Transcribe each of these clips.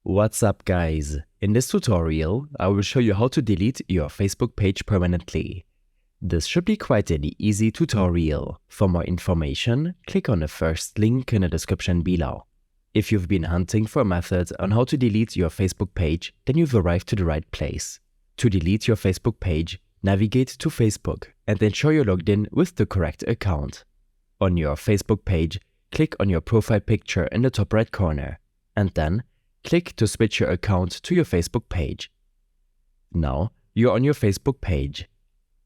What's up, guys? In this tutorial, I will show you how to delete your Facebook page permanently. This should be quite an easy tutorial. For more information, click on the first link in the description below. If you've been hunting for a method on how to delete your Facebook page, then you've arrived to the right place. To delete your Facebook page, navigate to Facebook and ensure you're logged in with the correct account. On your Facebook page, click on your profile picture in the top right corner, and then click to switch your account to your Facebook page. Now you're on your Facebook page.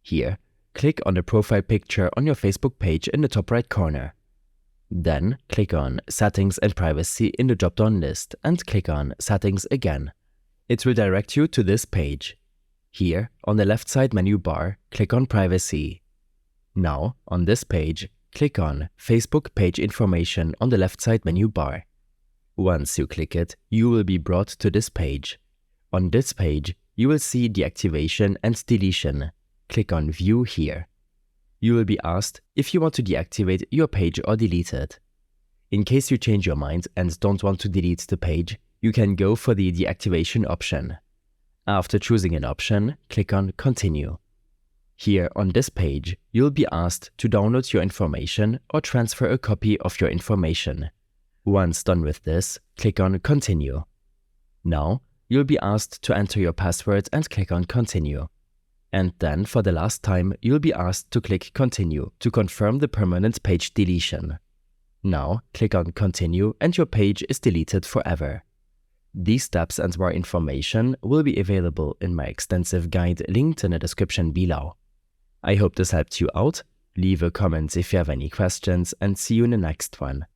Here, click on the profile picture on your Facebook page in the top right corner. Then click on Settings and Privacy in the drop-down list and click on Settings again. It will direct you to this page. Here, on the left side menu bar, click on Privacy. Now, on this page, click on Facebook Page Information on the left side menu bar. Once you click it, you will be brought to this page. On this page, you will see Deactivation and Deletion. Click on View here. You will be asked if you want to deactivate your page or delete it. In case you change your mind and don't want to delete the page, you can go for the deactivation option. After choosing an option, click on Continue. Here on this page, you'll be asked to download your information or transfer a copy of your information. Once done with this, click on Continue. Now, you'll be asked to enter your password and click on Continue. And then, for the last time, you'll be asked to click Continue to confirm the permanent page deletion. Now, click on Continue and your page is deleted forever. These steps and more information will be available in my extensive guide linked in the description below. I hope this helped you out. Leave a comment if you have any questions and see you in the next one.